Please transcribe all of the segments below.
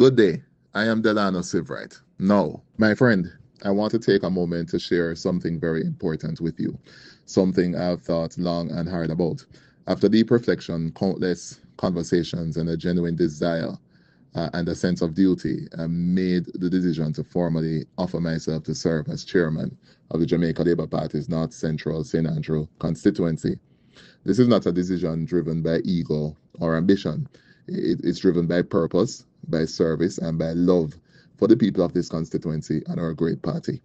Good day. I am Delano Seiveright. Now, my friend, I want to take a moment to share something very important with you, something I've thought long and hard about. After deep reflection, countless conversations, and a genuine desire and a sense of duty, I made the decision to formally offer myself to serve as chairman of the Jamaica Labour Party's North Central St. Andrew constituency. This is not a decision driven by ego or ambition. It's driven by purpose, by service, and by love for the people of this constituency and our great party.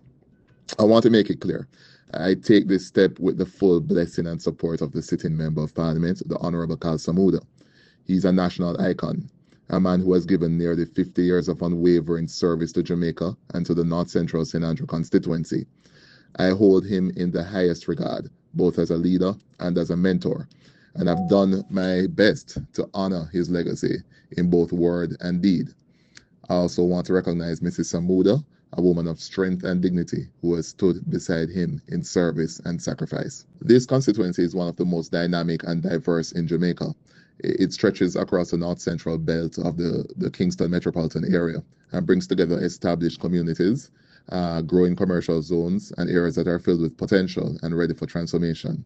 I want to make it clear. I take this step with the full blessing and support of the sitting Member of Parliament, the Honourable Carl Samuda. He's a national icon, a man who has given nearly 50 years of unwavering service to Jamaica and to the North Central St. Andrew constituency. I hold him in the highest regard, both as a leader and as a mentor, and I've done my best to honor his legacy in both word and deed. I also want to recognize Mrs. Samuda, a woman of strength and dignity who has stood beside him in service and sacrifice. This constituency is one of the most dynamic and diverse in Jamaica. It stretches across the north central belt of the Kingston metropolitan area and brings together established communities, growing commercial zones, and areas that are filled with potential and ready for transformation.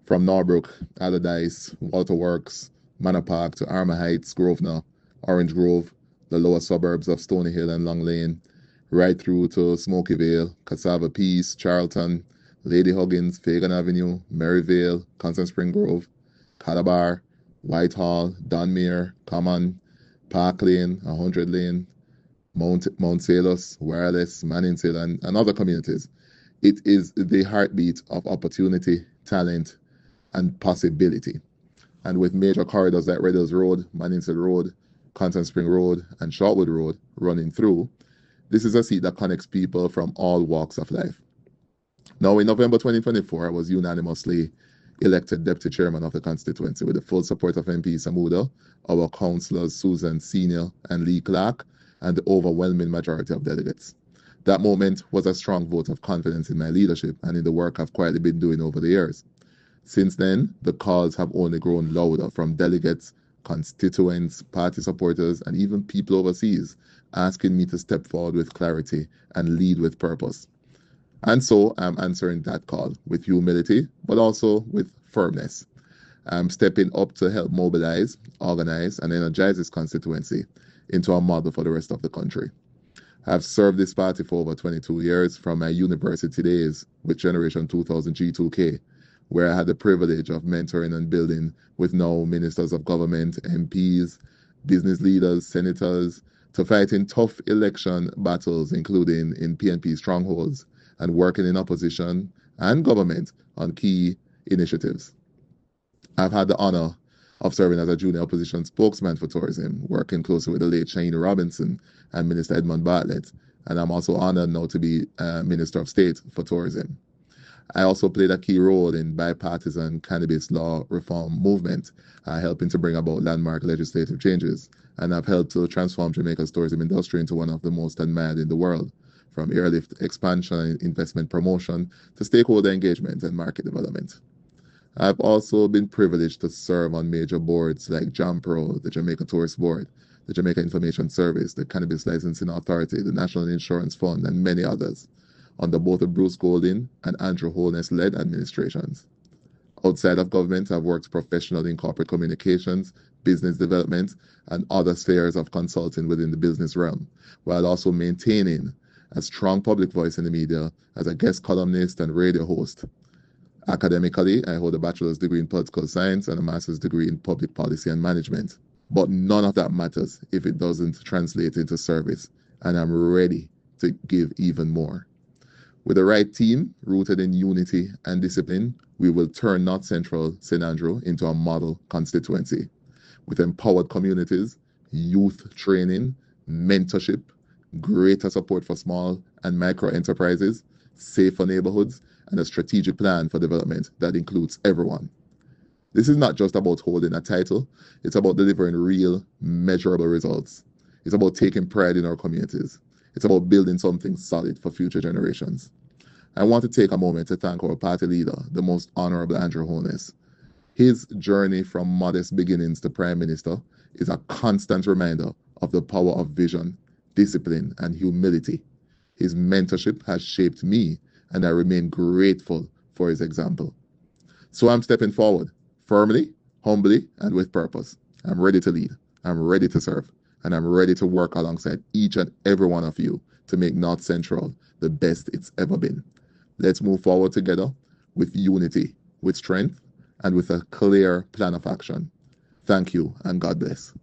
From Norbrook, Allardyce, Walter Works, Manor Park to Armour Heights, Grosvenor, Orange Grove, the lower suburbs of Stony Hill and Long Lane, right through to Smoky Vale, Cassava Peace, Charlton, Lady Huggins, Fagan Avenue, Maryvale, Constant Spring Grove, Calabar, Whitehall, Dunmere, Common, Park Lane, 100 Lane, Mount Salus, Wireless, Manningshill, and other communities. It is the heartbeat of opportunity, talent, and possibility. And with major corridors like Red Hills Road, Manningshill Road, Constant Spring Road, and Shortwood Road running through, this is a seat that connects people from all walks of life. Now, in November 2024, I was unanimously elected deputy chairman of the constituency with the full support of MP Samuda, our councillors Susan Senior and Lee Clark, and the overwhelming majority of delegates. That moment was a strong vote of confidence in my leadership and in the work I've quietly been doing over the years. Since then, the calls have only grown louder from delegates, constituents, party supporters, and even people overseas asking me to step forward with clarity and lead with purpose. And so I'm answering that call with humility, but also with firmness. I'm stepping up to help mobilize, organize, and energize this constituency into a model for the rest of the country. I've served this party for over 22 years from my university days with Generation 2000 G2K, where I had the privilege of mentoring and building with now ministers of government, MPs, business leaders, senators, to fighting tough election battles, including in PNP strongholds, and working in opposition and government on key initiatives. I've had the honor of serving as a junior opposition spokesman for tourism, working closely with the late Shane Robinson and Minister Edmund Bartlett, and I'm also honored now to be Minister of State for Tourism. I also played a key role in bipartisan cannabis law reform movement, helping to bring about landmark legislative changes, and I've helped to transform Jamaica's tourism industry into one of the most admired in the world, from airlift expansion and investment promotion to stakeholder engagement and market development. I've also been privileged to serve on major boards like JAMPRO, the Jamaica Tourist Board, the Jamaica Information Service, the Cannabis Licensing Authority, the National Insurance Fund, and many others, under both the Bruce Golding and Andrew Holness-led administrations. Outside of government, I've worked professionally in corporate communications, business development, and other spheres of consulting within the business realm, while also maintaining a strong public voice in the media as a guest columnist and radio host. Academically, I hold a bachelor's degree in political science and a master's degree in public policy and management. But none of that matters if it doesn't translate into service, and I'm ready to give even more. With the right team, rooted in unity and discipline, we will turn North Central St. Andrew into a model constituency with empowered communities, youth training, mentorship, greater support for small and micro enterprises, safer neighborhoods, and a strategic plan for development that includes everyone. This is not just about holding a title, it's about delivering real, measurable results. It's about taking pride in our communities. It's about building something solid for future generations. I want to take a moment to thank our party leader, the Most Honorable Andrew Holness. His journey from modest beginnings to Prime Minister is a constant reminder of the power of vision, discipline, and humility. His mentorship has shaped me, and I remain grateful for his example. So I'm stepping forward, firmly, humbly, and with purpose. I'm ready to lead. I'm ready to serve. And I'm ready to work alongside each and every one of you to make North Central the best it's ever been. Let's move forward together with unity, with strength, and with a clear plan of action. Thank you, and God bless.